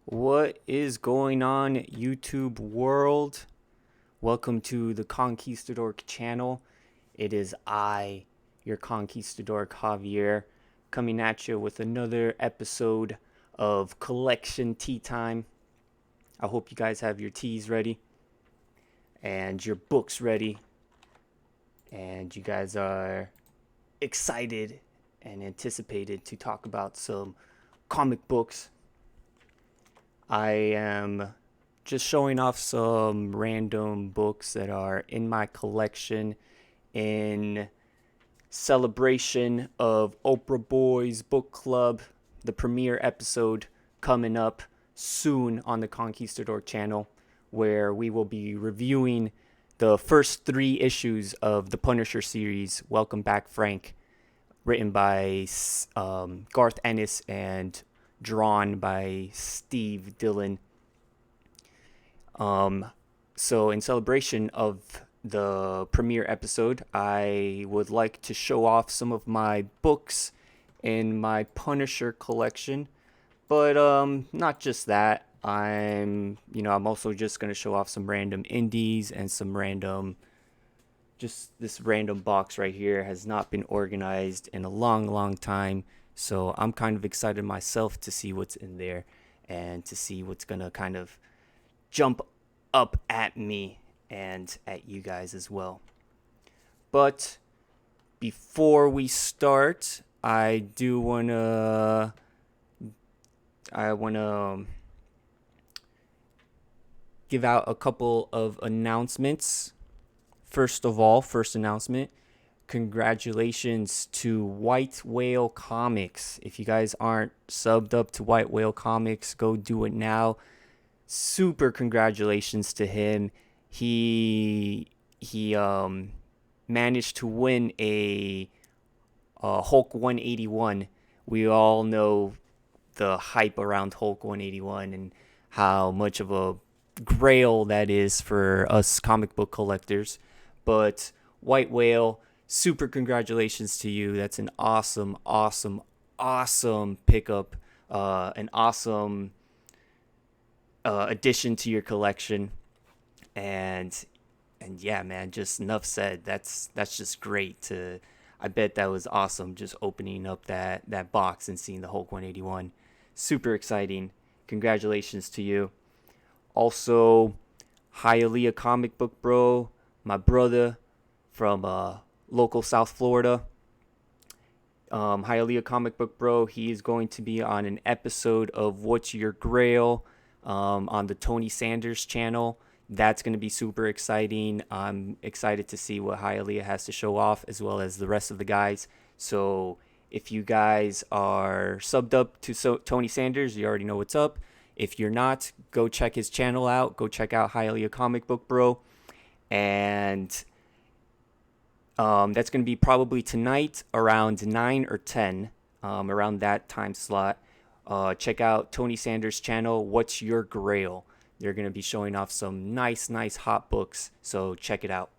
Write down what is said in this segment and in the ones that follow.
What is going on, YouTube world? Welcome to the Conquistadork channel. It is I, your Conquistadork Javier, coming at you with another episode of Collection Tea Time. I hope you guys have your teas ready and your books ready, and you guys are excited and anticipated to talk about some comic books. I am just showing off some random books that are in my collection in celebration of Oprah Boys Book Club, the premiere episode coming up soon on the Conquistador channel, where we will be reviewing the first 3 issues of the Punisher series, Welcome Back, Frank, written by Garth Ennis and drawn by Steve Dillon. So in celebration of the premiere episode, I would like to show off some of my books in my Punisher collection. But not just that. I'm also just going to show off some random indies and some random just this random box right here has not been organized in a long time. So I'm kind of excited myself to see what's in there and to see what's going to kind of jump up at me and at you guys as well. But before we start, I want to give out a couple of announcements. First announcement, congratulations to White Whale Comics. If you guys aren't subbed up to White Whale Comics, go do it now. Super congratulations to him. He managed to win a Hulk 181. We all know the hype around Hulk 181 and how much of a grail that is for us comic book collectors. But White Whale, super congratulations to you. That's an awesome pickup, an awesome addition to your collection. And yeah, man, just Nuff Said. That's just great. I bet that was awesome, just opening up that box and seeing the Hulk 181. Super exciting. Congratulations to you. Also, Hialeah Comic Book Bro, my brother from local South Florida. Hialeah Comic Book Bro, he is going to be on an episode of What's Your Grail on the Tony Sanders channel. That's going to be super exciting. I'm excited to see what Hialeah has to show off, as well as the rest of the guys. So if you guys are subbed up to Tony Sanders, you already know what's up. If you're not, go check his channel out. Go check out Hialeah Comic Book Bro. And that's going to be probably tonight around 9 or 10, around that time slot. Check out Tony Sanders' channel, What's Your Grail? They're going to be showing off some nice hot books, so check it out.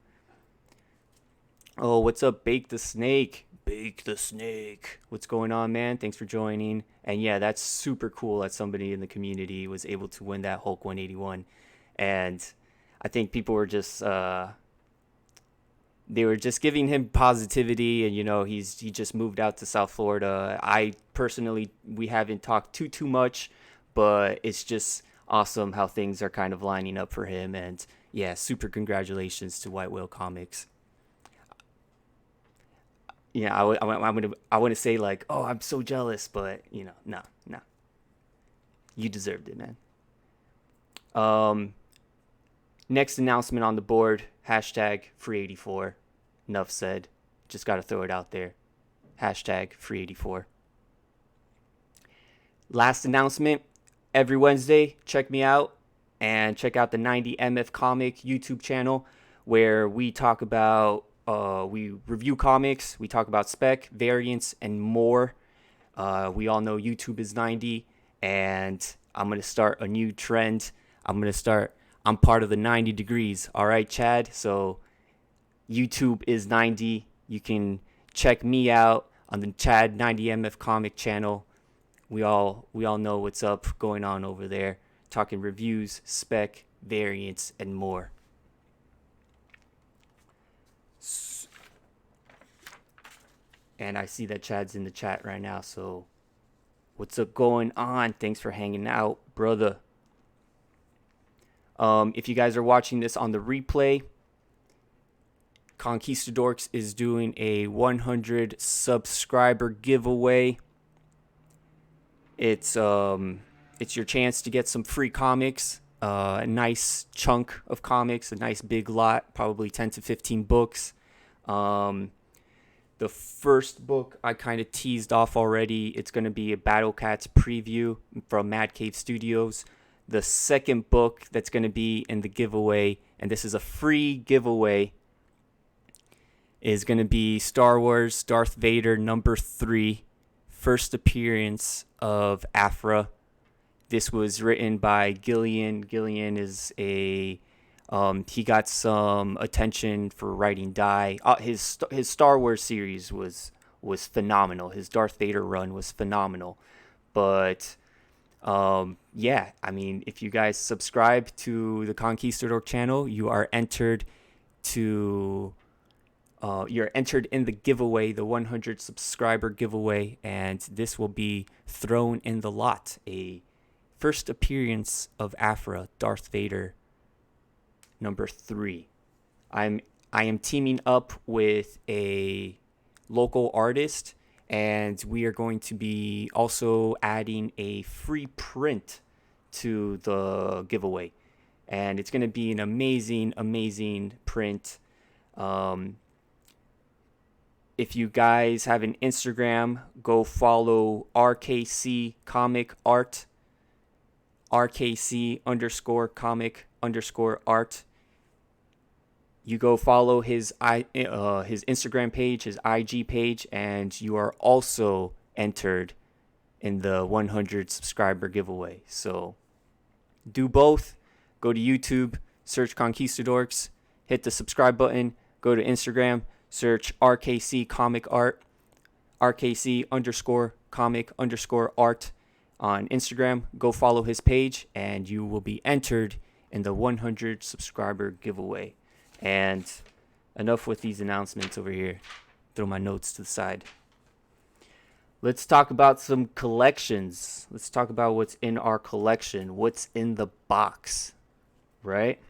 Oh, what's up, Bake the Snake? Bake the Snake. What's going on, man? Thanks for joining. And yeah, that's super cool that somebody in the community was able to win that Hulk 181. And I think people were just they were just giving him positivity, and he just moved out to South Florida. I personally, we haven't talked too much, but it's just awesome how things are kind of lining up for him. And yeah, super congratulations to White Whale Comics. Yeah, I want to say like, oh, I'm so jealous, but no, you deserved it, man. Next announcement on the board, hashtag free84. Nuff said. Just got to throw it out there. Hashtag free84. Last announcement, every Wednesday, check me out and check out the 90MF Comic YouTube channel, where we talk about, we review comics, we talk about spec, variants, and more. We all know YouTube is 90, and I'm going to start a new trend. I'm part of the 90 degrees. All right, Chad? So YouTube is 90. You can check me out on the Chad 90MF Comic channel, We all know what's up going on over there. Talking reviews, spec, variants, and more. And I see that Chad's in the chat right now, so what's up going on? Thanks for hanging out, brother. If you guys are watching this on the replay, Conquistadorks is doing a 100 subscriber giveaway. It's your chance to get some free comics, a nice chunk of comics, a nice big lot, probably 10 to 15 books. The first book I kind of teased off already. It's going to be a Battle Cats preview from Mad Cave Studios. The second book that's going to be in the giveaway, and this is a free giveaway, is going to be Star Wars Darth Vader #3, first appearance of Aphra. This was written by Gillian. Gillian is he got some attention for writing Die. His Star Wars series was phenomenal. His Darth Vader run was phenomenal. But yeah, I mean, if you guys subscribe to the Conquistadork channel, you are entered to you're entered in the giveaway, the 100 subscriber giveaway, and this will be thrown in the lot. A first appearance of Aphra, Darth Vader #3. I am teaming up with a local artist, and we are going to be also adding a free print to the giveaway, and it's going to be an amazing print. If you guys have an Instagram, go follow RKC Comic Art, RKC_comic_art. You go follow his Instagram page, his IG page, and you are also entered in the 100 subscriber giveaway. So do both. Go to YouTube, search Conquistadorks, hit the subscribe button. Go to Instagram, search RKC Comic Art, RKC_comic_art on Instagram. Go follow his page, and you will be entered in the 100 subscriber giveaway. And enough with these announcements over here. Throw my notes to the side. Let's talk about some collections. Let's talk about what's in our collection. What's in the box, right?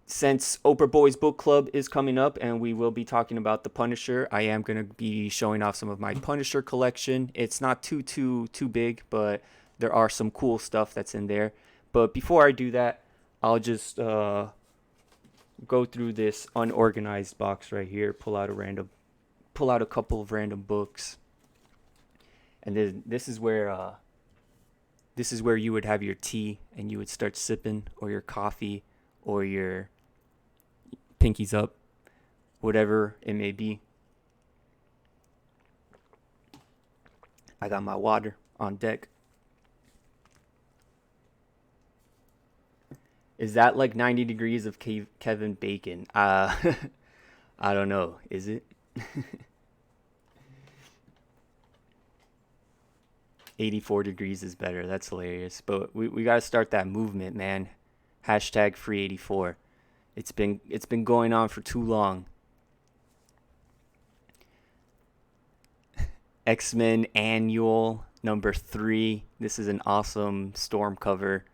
Since Oprah Boys Book Club is coming up and we will be talking about the Punisher, I am going to be showing off some of my Punisher collection. It's not too big, but there are some cool stuff that's in there. But before I do that, I'll just go through this unorganized box right here, pull out a couple of random books. And then this is where you would have your tea and you would start sipping, or your coffee, or your pinkies up, whatever it may be. I got my water on deck. Is that like 90 degrees of Kevin Bacon? I don't know. Is it? 84 degrees is better. That's hilarious. But we got to start that movement, man. Hashtag free 84. It's been going on for too long. X-Men Annual #3. This is an awesome Storm cover.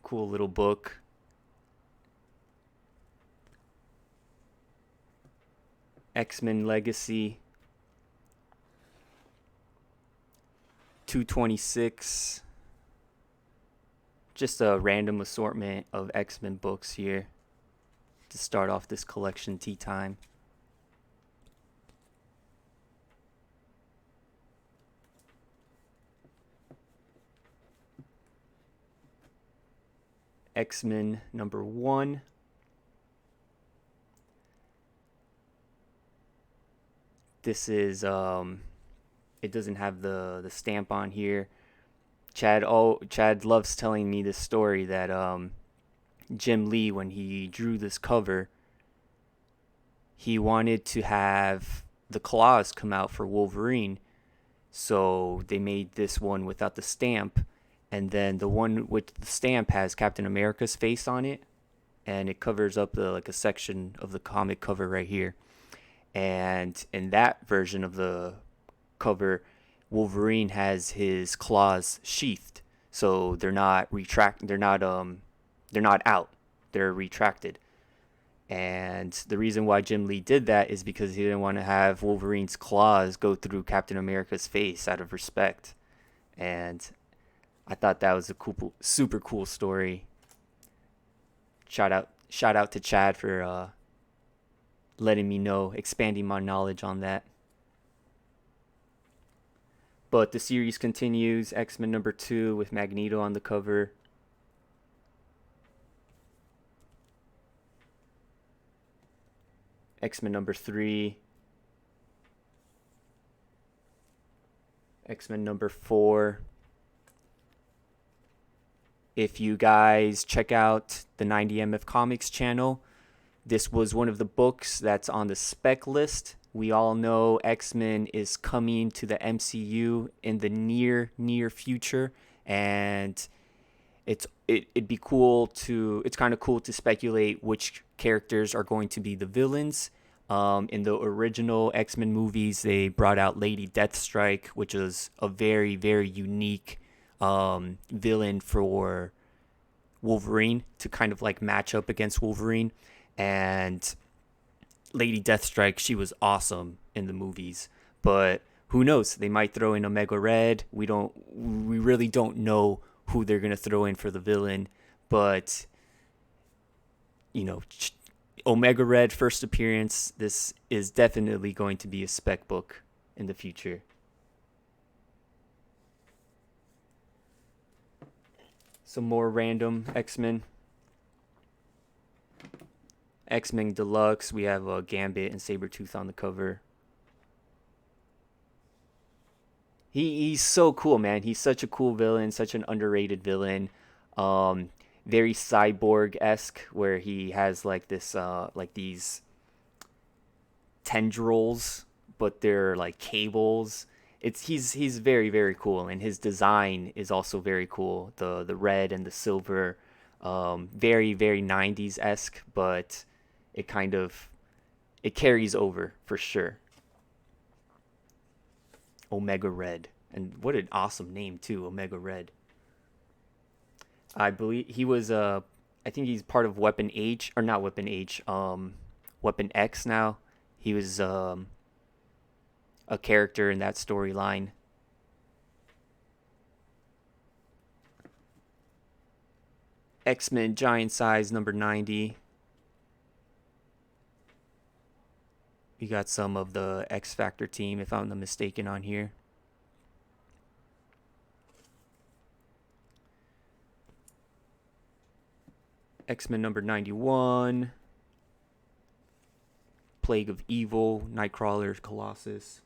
Cool little book. X-Men Legacy 226. Just a random assortment of X-Men books here to start off this collection tea time. X-Men #1. This is it doesn't have the stamp on here. Chad loves telling me this story that Jim Lee, when he drew this cover, he wanted to have the claws come out for Wolverine. So they made this one without the stamp. And then the one with the stamp has Captain America's face on it. And it covers up like a section of the comic cover right here. And in that version of the cover, Wolverine has his claws sheathed, so they're not out. They're retracted. And the reason why Jim Lee did that is because he didn't want to have Wolverine's claws go through Captain America's face out of respect. And I thought that was a super cool story. Shout out to Chad for letting me know, expanding my knowledge on that. But the series continues. X-Men number 2 with Magneto on the cover. X-Men number 3. X-Men number 4. If you guys check out the 90MF Comics channel, this was one of the books that's on the spec list. We all know X-Men is coming to the MCU in the near future, and it's kind of cool to speculate which characters are going to be the villains. In the original X-Men movies, they brought out Lady Deathstrike, which was a very, very unique villain for Wolverine to kind of like match up against Wolverine. And Lady Deathstrike, she was awesome in the movies, but who knows? They might throw in Omega Red. We really don't know who they're gonna throw in for the villain, but Omega Red first appearance. This is definitely going to be a spec book in the future. Some more random X-Men. X-Men Deluxe, we have Gambit and Sabretooth on the cover. He's so cool, man. He's such a cool villain, such an underrated villain. Very cyborg-esque, where he has like this like these tendrils, but they're like cables. He's very, very cool, and his design is also very cool. The red and the silver, very, very 90s-esque, but it carries over for sure. Omega Red, and what an awesome name too, Omega Red. I believe he was I think he's part of Weapon H, or not Weapon H, Weapon X now. He was a character in that storyline. X-Men Giant Size number 90. We got some of the X Factor team, if I'm not mistaken, on here. X-Men number 91. Plague of Evil, Nightcrawler, Colossus.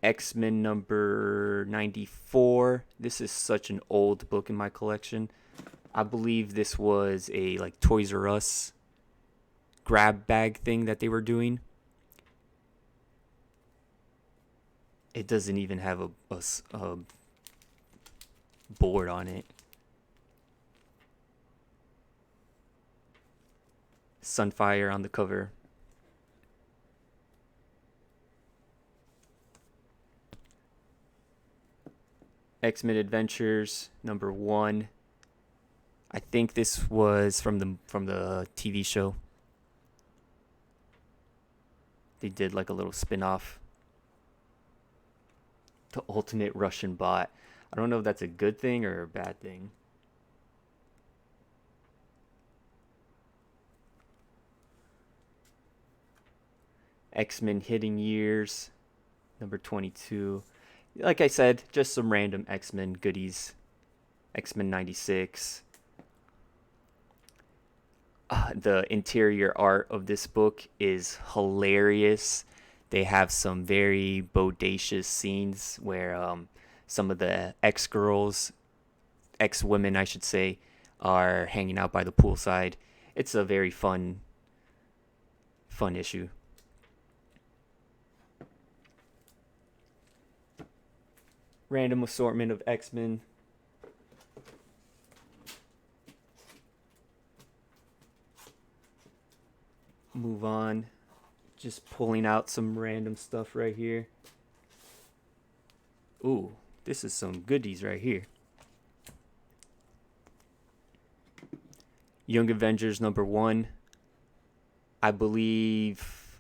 X-Men number 94. This is such an old book in my collection. I believe this was a like Toys R Us grab bag thing that they were doing. It doesn't even have a board on it. Sunfire on the cover. X-Men Adventures number 1. I think this was from the TV show. They did like a little spin-off. The Ultimate Russian Bot. I don't know if that's a good thing or a bad thing. X-Men Hidden Years number 22. Like I said, just some random X-Men goodies. X-Men 96. The interior art of this book is hilarious. They have some very bodacious scenes where some of the ex-women, I should say, are hanging out by the poolside. It's a very fun issue. Random assortment of X-Men. Move on. Just pulling out some random stuff right here. Ooh, this is some goodies right here. Young Avengers #1. I believe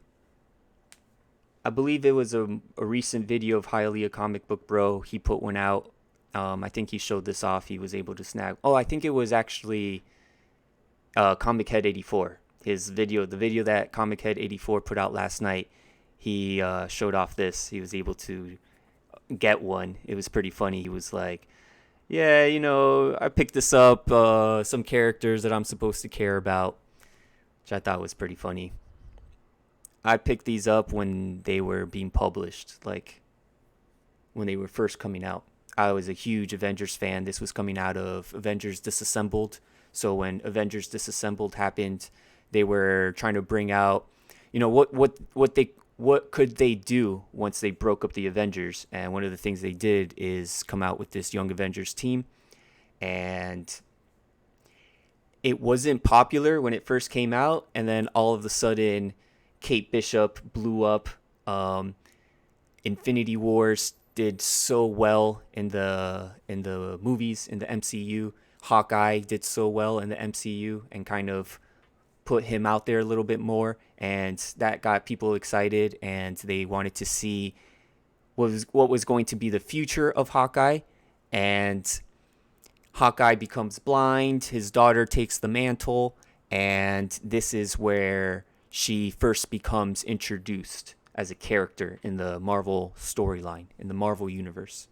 it was a recent video of Highly a Comic Book Bro. He put one out. I think he showed this off. He was able to snag. Oh, I think it was actually Comic Head 84. His video, the video that Comic Head 84 put out last night. He showed off this. He was able to get one. It was pretty funny. He was like, yeah, you know, I picked this up, some characters that I'm supposed to care about, which I thought was pretty funny. I picked these up when they were being published, like when they were first coming out. I was a huge Avengers fan. This was coming out of Avengers Disassembled. So when Avengers Disassembled happened, they were trying to bring out, you know, what could they do once they broke up the Avengers? And one of the things they did is come out with this Young Avengers team. And it wasn't popular when it first came out, and then all of a sudden Kate Bishop blew up. Infinity Wars did so well in the movies, in the MCU. Hawkeye did so well in the MCU and kind of put him out there a little bit more, and that got people excited, and they wanted to see what was going to be the future of Hawkeye. And Hawkeye becomes blind, his daughter takes the mantle, and this is where she first becomes introduced as a character in the Marvel storyline, in the Marvel universe.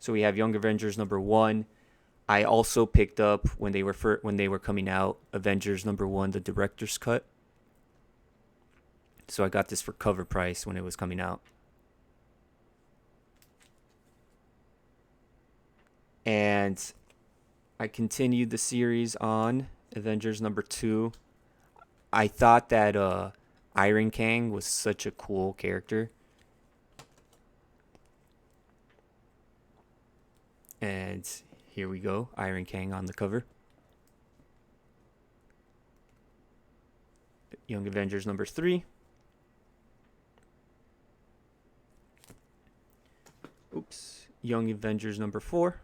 So we have Young Avengers #1. I also picked up when they were coming out, Avengers #1, the director's cut. So I got this for cover price when it was coming out. And I continued the series on Avengers #2. I thought that Iron Kang was such a cool character. And here we go, Iron Kang on the cover. Young Avengers #3. Oops. Young Avengers #4.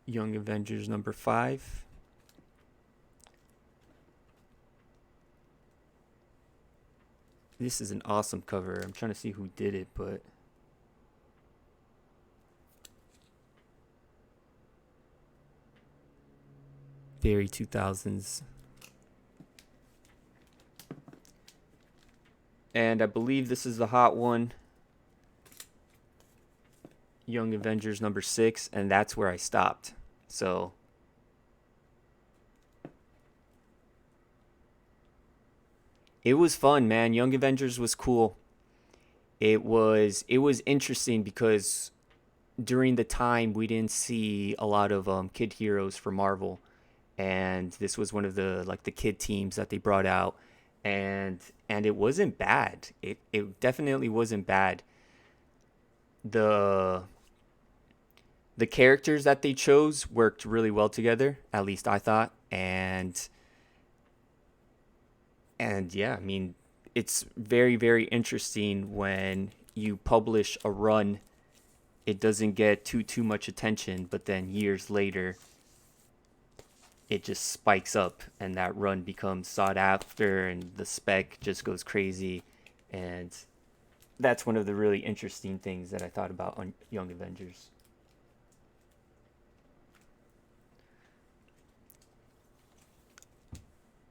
Young Avengers #5. This is an awesome cover. I'm trying to see who did it, but very 2000s. And I believe this is the hot one. Young Avengers #6, and that's where I stopped. So it was fun, man. Young Avengers was cool. It was interesting because during the time we didn't see a lot of kid heroes for Marvel, and this was one of the kid teams that they brought out, and it wasn't bad. It definitely wasn't bad. The characters that they chose worked really well together, at least I thought. And yeah, I mean, it's very, very interesting when you publish a run, it doesn't get too much attention, but then years later it just spikes up and that run becomes sought after and the spec just goes crazy. And that's one of the really interesting things that I thought about on Young Avengers.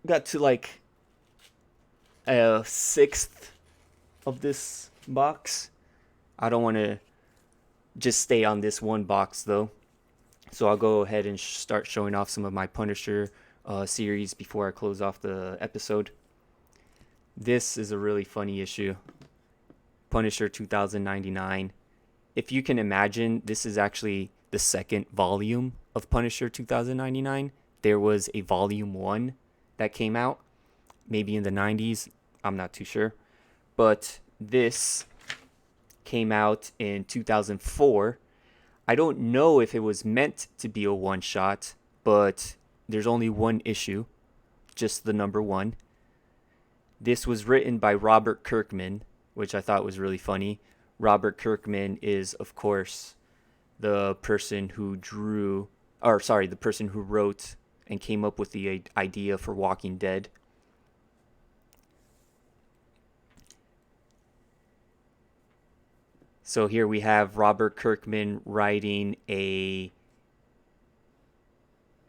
Got to like a sixth of this box. I don't want to just stay on this one box though, so I'll go ahead and start showing off some of my Punisher series before I close off the episode. This is a really funny issue. Punisher 2099. If you can imagine, this is actually the second volume of Punisher 2099. There was a volume 1 that came out, maybe in the 90s. I'm not too sure. But this came out in 2004. I don't know if it was meant to be a one-shot, but there's only one issue, just the number 1. This was written by Robert Kirkman, which I thought was really funny. Robert Kirkman is, of course, the person who the person who wrote and came up with the idea for Walking Dead. So here we have Robert Kirkman writing a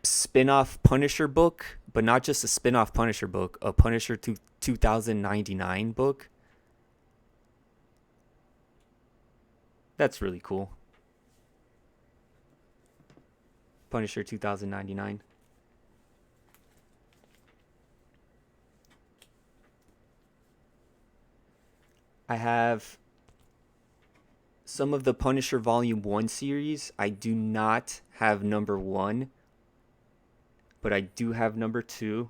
spin-off Punisher book, but not just a spin-off Punisher book, a Punisher 2099 book. That's really cool. Punisher 2099. I have some of the Punisher Volume 1 series. I do not have number 1, but I do have number 2.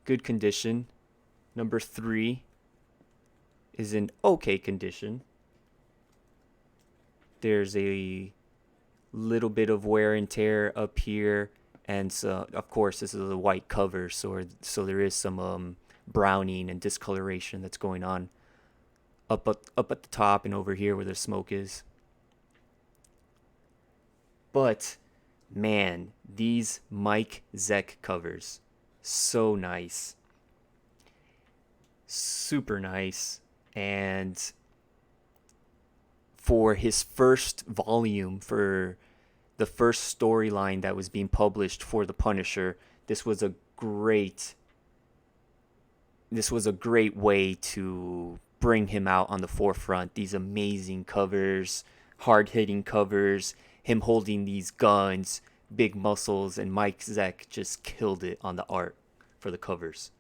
Good condition. Number 3 is in okay condition. There's a little bit of wear and tear up here, and so of course this is a white cover, so there is some browning and discoloration that's going on up at the top and over here where the smoke is. But man, these Mike Zeck covers, so nice, super nice. And for his first volume, for the first storyline that was being published for the Punisher, this was a great way to bring him out on the forefront. These amazing covers, hard-hitting covers, him holding these guns, big muscles, and Mike Zeck just killed it on the art for the covers.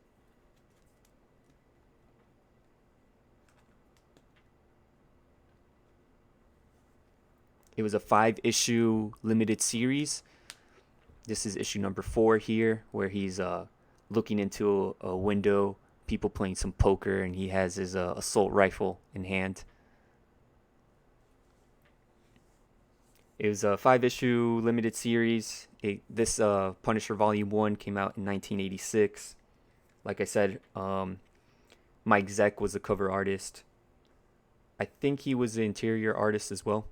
It was a 5-issue limited series. This is issue number 4 here, where he's looking into a window, people playing some poker, and he has his assault rifle in hand. It was a 5-issue limited series. This Punisher Volume 1 came out in 1986. Like I said, Mike Zeck was the cover artist. I think he was the interior artist as well.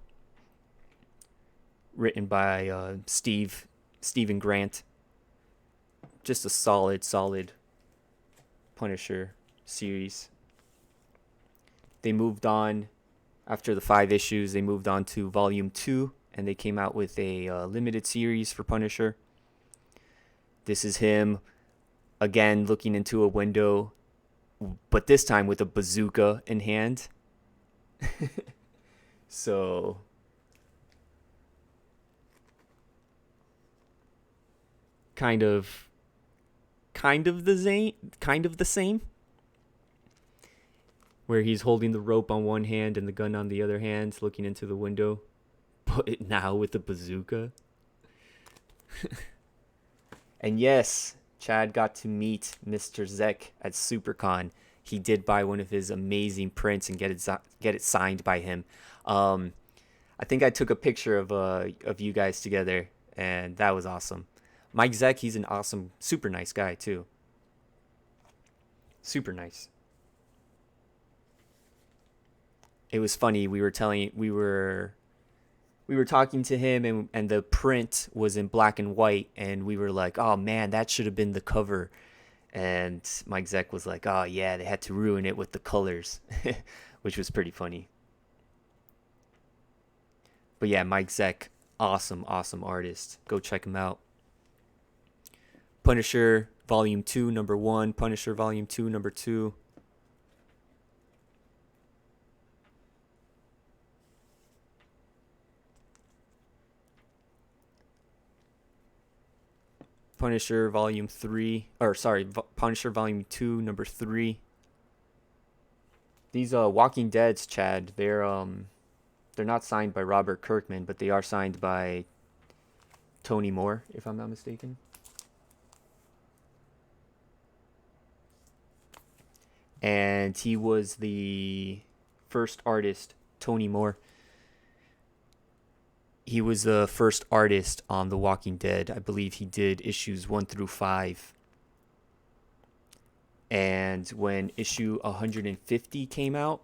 Written by Stephen Grant. Just a solid Punisher series. They moved on after the 5 issues. They moved on to Volume 2, and they came out with a limited series for Punisher. This is him again looking into a window, but this time with a bazooka in hand. So kind of the same, where he's holding the rope on one hand and the gun on the other hand, looking into the window, but now with a bazooka. And yes, Chad got to meet Mr. Zeck at SuperCon. He did buy one of his amazing prints and get it signed by him. I think I took a picture of you guys together, and that was awesome. Mike Zeck, he's an awesome, super nice guy too. Super nice. It was funny. We were talking to him, and the print was in black and white, and we were like, "Oh man, that should have been the cover." And Mike Zeck was like, "Oh yeah, they had to ruin it with the colors," which was pretty funny. But yeah, Mike Zeck, awesome artist. Go check him out. Punisher Volume 2, number 1. Punisher Volume 2, number 2. Punisher Volume 3, or sorry, Punisher Volume 2, number 3. These Walking Dead's, Chad, they're not signed by Robert Kirkman, but they are signed by Tony Moore, if I'm not mistaken. And he was the first artist, Tony Moore. He was the first artist on The Walking Dead. I believe he did issues 1 through 5. And when issue 150 came out,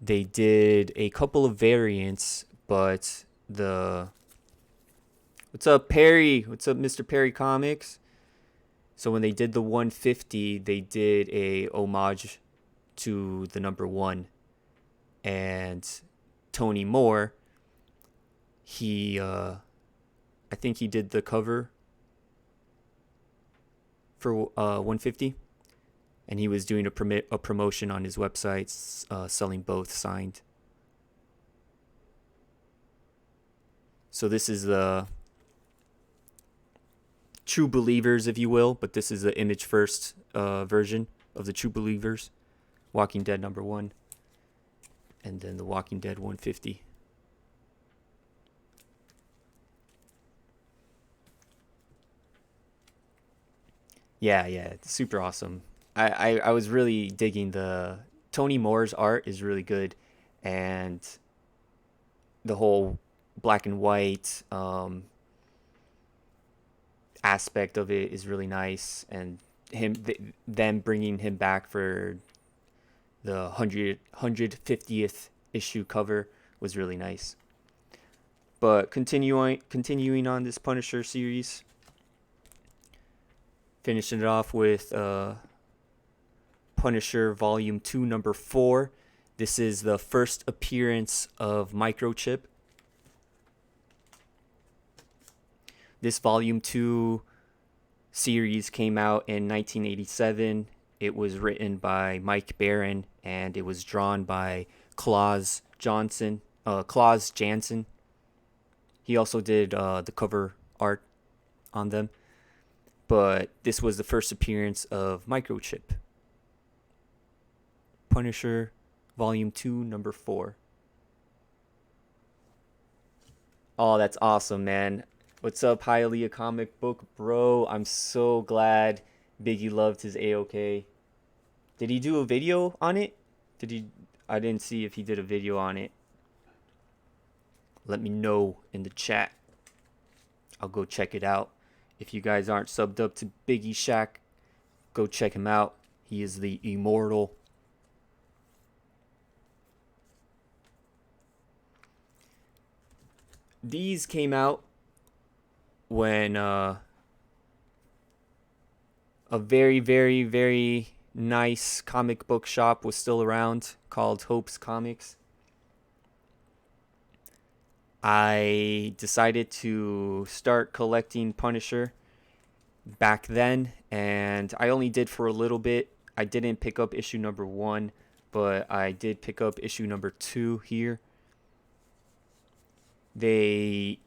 they did a couple of variants, but what's up, Perry? What's up, Mr. Perry Comics? So when they did the 150, they did a homage to the number 1. And Tony Moore, I think he did the cover for 150. And he was doing a promotion on his website, selling both signed. So this is the True Believers, if you will, but this is the Image First version of the True Believers, Walking Dead number 1, and then the Walking Dead 150. Yeah, it's super awesome. I was really digging the Tony Moore's art is really good, and the whole black and white aspect of it is really nice, and them bringing him back for the 150th issue cover was really nice. But continuing on this Punisher series, finishing it off with Punisher Volume 2, number 4. This is the first appearance of Microchip. This Volume 2 series came out in 1987. It was written by Mike Baron, and it was drawn by Klaus Janson. He also did the cover art on them. But this was the first appearance of Microchip. Punisher Volume 2, number 4. Oh, that's awesome, man. What's up, Hialeah Comic Book Bro? I'm so glad Biggie loved his A-OK. Did he do a video on it? I didn't see if he did a video on it. Let me know in the chat. I'll go check it out. If you guys aren't subbed up to Biggie Shack, go check him out. He is the immortal. These came out when a very, very, very nice comic book shop was still around called Hope's Comics. I decided to start collecting Punisher back then, and I only did for a little bit. I didn't pick up issue number 1, but I did pick up issue number 2 here. They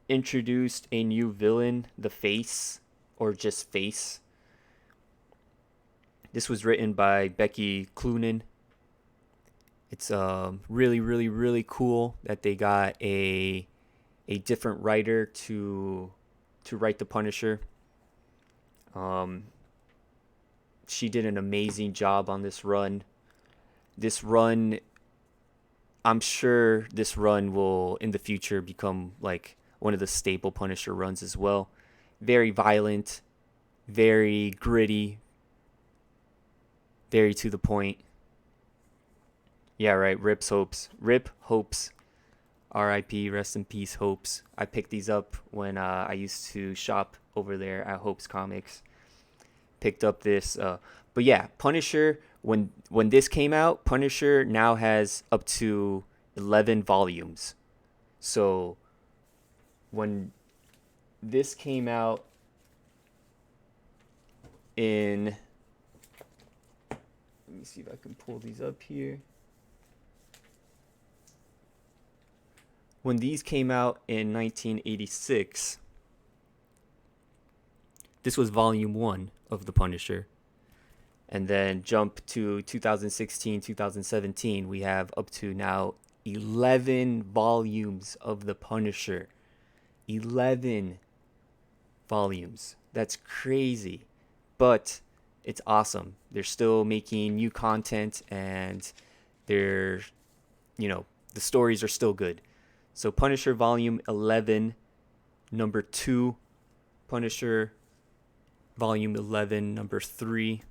introduced a new villain, the Face, or just Face. This was written by Becky Cloonan. It's really, really, really cool that they got a different writer to write the Punisher. She did an amazing job on this run. I'm sure this run will in the future become like one of the staple Punisher runs as well. Very violent, very gritty, very to the point. Yeah, right. Rip Hopes. R.I.P. Rest in peace, Hopes. I picked these up when I used to shop over there at Hope's Comics. Picked up this. But yeah, Punisher, when this came out, Punisher now has up to 11 volumes. So when this came out in... Let me see if I can pull these up here. When these came out in 1986, This was volume 1 of the Punisher. And then jump to 2016, 2017, we have up to now 11 volumes of the Punisher. 11 volumes. That's crazy. But it's awesome. They're still making new content, and they're, the stories are still good. So Punisher Volume 11, number 2. Punisher Volume 11, number 3.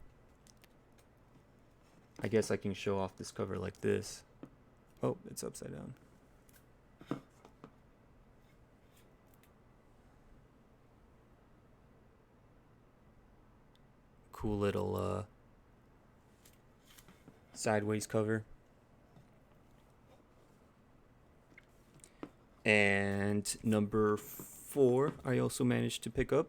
I guess I can show off this cover like this. Oh, it's upside down. Cool little sideways cover. And number 4, I also managed to pick up.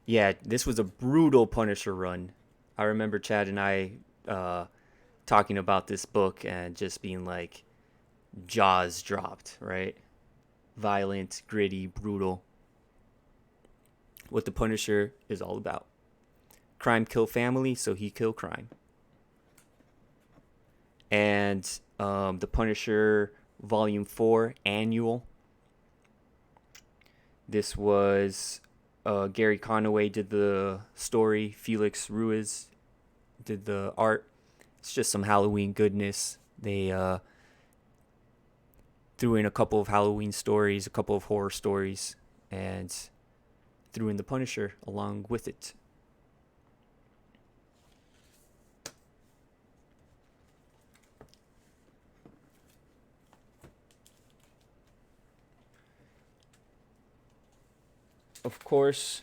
Yeah, this was a brutal Punisher run. I remember Chad and I talking about this book and just being like, jaws dropped, right? Violent, gritty, brutal. What the Punisher is all about. Crime kill family, so he kill crime. And the Punisher Volume 4 Annual. This was Gary Conaway did the story. Felix Ruiz did the art. It's just some Halloween goodness. They threw in a couple of Halloween stories, a couple of horror stories, and threw in the Punisher along with it. Of course,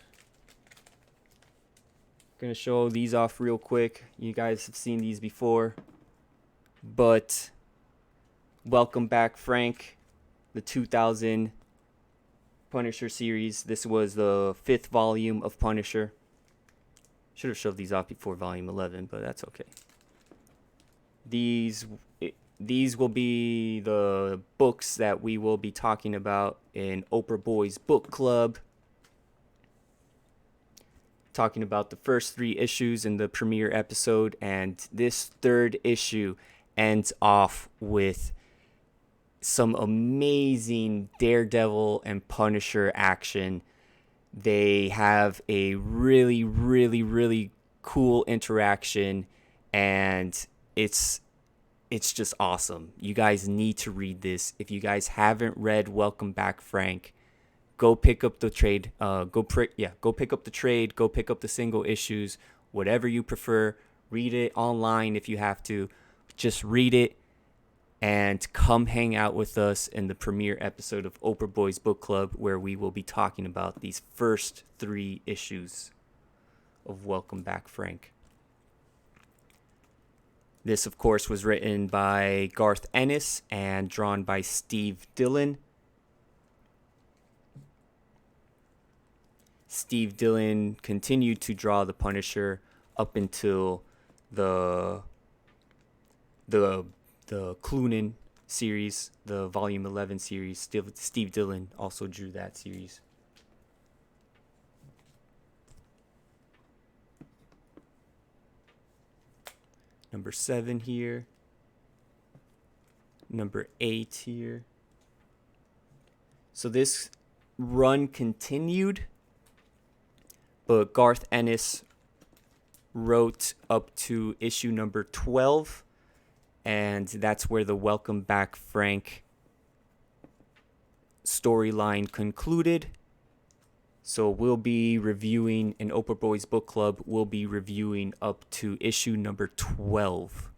gonna show these off real quick. You guys have seen these before, but welcome back, Frank, the 2000 Punisher series. This was the 5th volume of Punisher. Should have shoved these off before volume 11, but that's okay. These will be the books that we will be talking about in Oprah Boys Book Club. Talking about the first 3 issues in the premiere episode, and this 3rd issue ends off with some amazing Daredevil and Punisher action. They have a really, really, really cool interaction, and it's just awesome. You guys need to read this. If you guys haven't read Welcome Back, Frank, go pick up the trade. Go pick up the trade. Go pick up the single issues, whatever you prefer. Read it online if you have to. Just read it and come hang out with us in the premiere episode of Oprah Boys Book Club, where we will be talking about these first 3 issues of Welcome Back, Frank. This, of course, was written by Garth Ennis and drawn by Steve Dillon. Steve Dillon continued to draw the Punisher up until the Cloonan series, the Volume 11 series. Steve Dillon also drew that series. Number 7 here. Number 8 here. So this run continued, but Garth Ennis wrote up to issue number 12, and that's where the Welcome Back, Frank storyline concluded. So we'll be reviewing, in Oprah Boys Book Club, we'll be reviewing up to issue number 12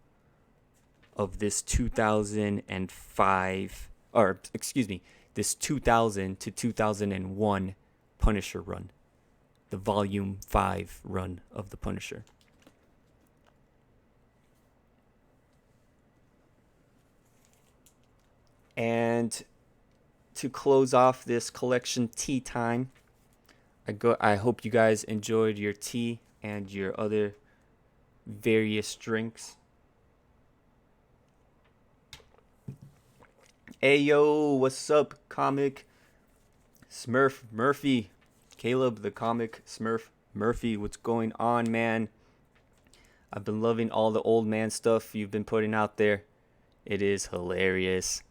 of this 2005, or excuse me, this 2000 to 2001 Punisher run. The Volume 5 run of the Punisher. And to close off this collection tea time, I hope you guys enjoyed your tea and your other various drinks. Hey yo, what's up, comic Smurf Murphy? Caleb, the comic Smurf Murphy, what's going on, man? I've been loving all the old man stuff you've been putting out there. It is hilarious.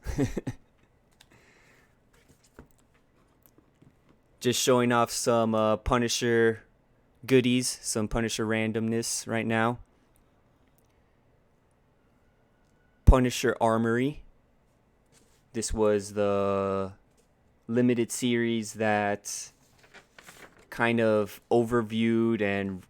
Just showing off some Punisher goodies, some Punisher randomness right now. Punisher Armory. This was the limited series that kind of overviewed and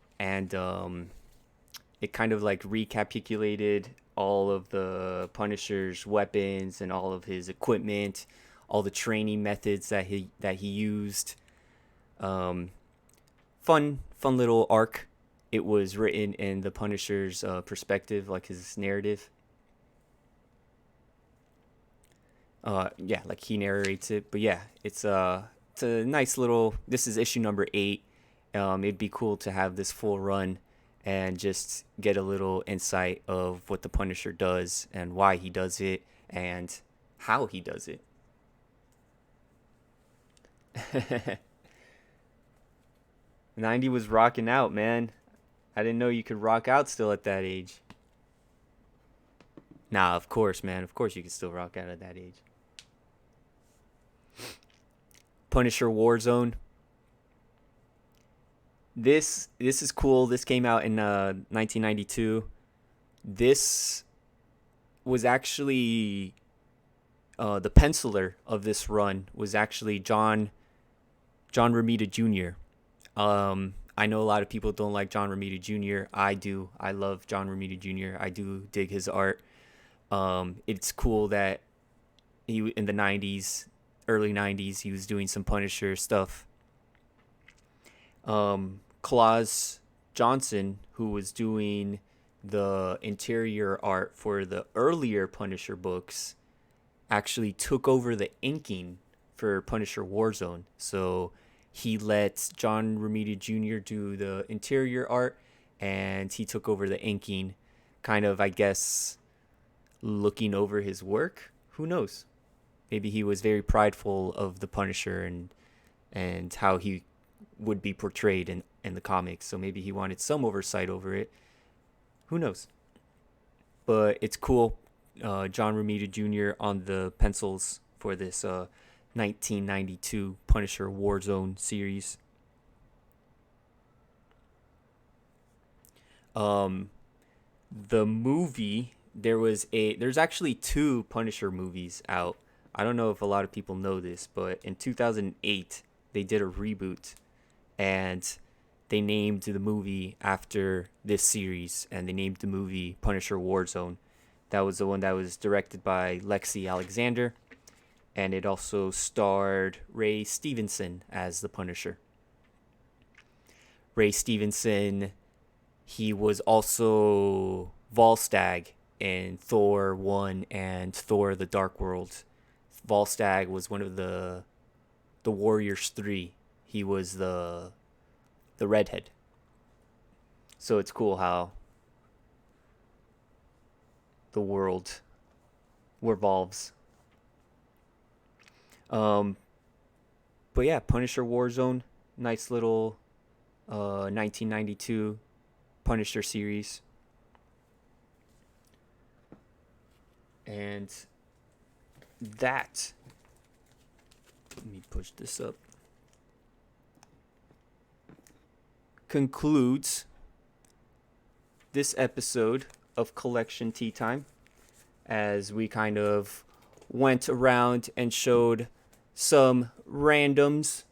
it kind of like recapitulated all of the Punisher's weapons and all of his equipment, all the training methods that he used. Fun little arc. It was written in the Punisher's perspective, like his narrative. Like he narrates it. But yeah, it's a nice little. This is issue number 8. It'd be cool to have this full run and just get a little insight of what the Punisher does and why he does it and how he does it. 90 was rocking out, man. I didn't know you could rock out still at that age. Nah, of course, man. Of course you can still rock out at that age. Punisher Warzone. This is cool. This came out in 1992. This was actually the penciler of this run was actually John Romita Jr. I know a lot of people don't like John Romita Jr. I do. I love John Romita Jr. I do dig his art. It's cool that he in the 90s, early 90s, he was doing some Punisher stuff. Claus Johnson, who was doing the interior art for the earlier Punisher books, actually took over the inking for Punisher Warzone. So he let John Romita Jr. do the interior art, and he took over the inking, kind of, I guess, looking over his work. Who knows? Maybe he was very prideful of the Punisher and how he would be portrayed in the comics. So maybe he wanted some oversight over it. Who knows? But it's cool. John Romita Jr. on the pencils for this 1992 Punisher Warzone series. The movie, there's actually 2 Punisher movies out. I don't know if a lot of people know this, but in 2008 they did a reboot and they named the movie after this series, and they named the movie Punisher Warzone. That was the one that was directed by Lexi Alexander, and it also starred Ray Stevenson as the Punisher. Ray Stevenson, he was also Volstagg in Thor 1 and Thor the Dark World. Volstagg was one of the Warriors 3. He was the redhead. So it's cool how the world revolves. But yeah, Punisher Warzone, nice little 1992 Punisher series. And that, let me push this up, concludes this episode of Collection Tea Time, as we kind of went around and showed some randoms,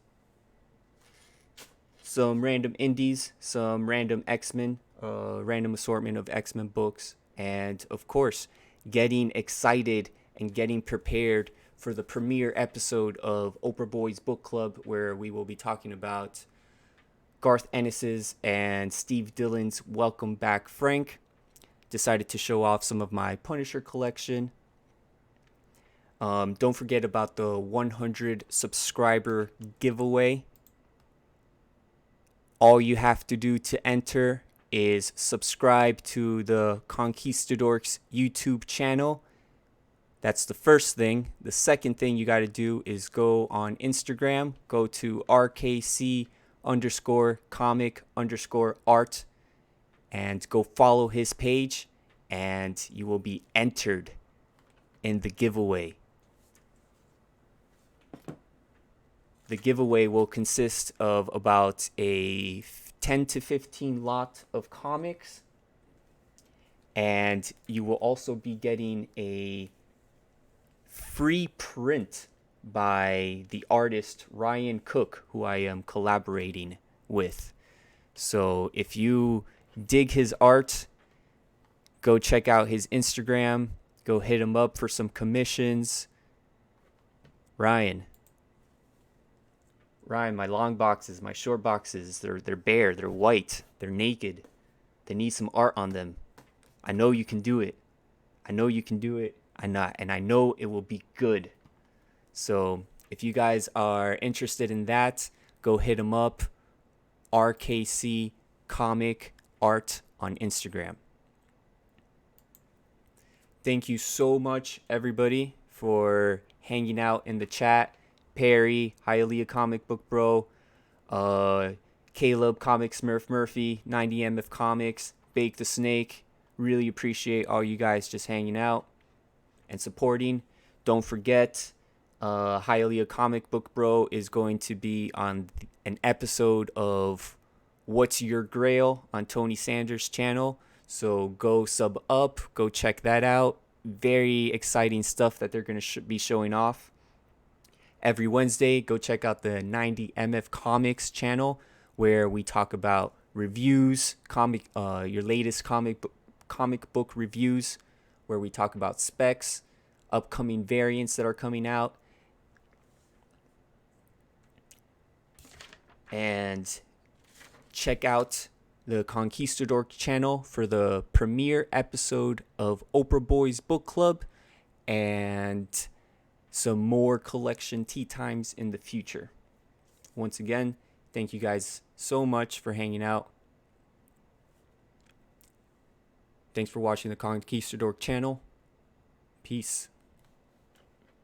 some random indies, some random X-Men, random assortment of X-Men books, and of course getting excited and getting prepared for the premiere episode of Oprah Boys Book Club, where we will be talking about Garth Ennis's and Steve Dillon's Welcome Back, Frank. Decided to show off some of my Punisher collection. Don't forget about the 100 subscriber giveaway. All you have to do to enter is subscribe to the Conquistadorks YouTube channel. That's the first thing. The second thing you got to do is go on Instagram, go to RKC_comic_art, and go follow his page, and you will be entered in the giveaway. The giveaway will consist of about a 10 to 15 lot of comics, and you will also be getting a free print by the artist Ryan Cook, who I am collaborating with. So if you dig his art, go check out his Instagram, go hit him up for some commissions. Ryan, my long boxes, my short boxes, they're bare, they're white, they're naked. They need some art on them. I know you can do it. And I know it will be good. So if you guys are interested in that, go hit him up. RKC Comic Art on Instagram. Thank you so much, everybody, for hanging out in the chat. Perry, Hialeah Comic Book Bro, Caleb, Comic Smurf Murphy, 90MF Comics, Bake the Snake. Really appreciate all you guys just hanging out and supporting. Don't forget, Hialeah Comic Book Bro is going to be on an episode of What's Your Grail on Tony Sanders' channel. So go sub up, go check that out. Very exciting stuff that they're going to be showing off. Every Wednesday, go check out the 90MF Comics channel, where we talk about reviews, your latest comic book reviews, where we talk about specs, upcoming variants that are coming out, and check out the Conquistadork channel for the premiere episode of Oprah Boys Book Club and some more collection tea times in the future. Once again, thank you guys so much for hanging out. Thanks for watching the Conquistadork channel. Peace.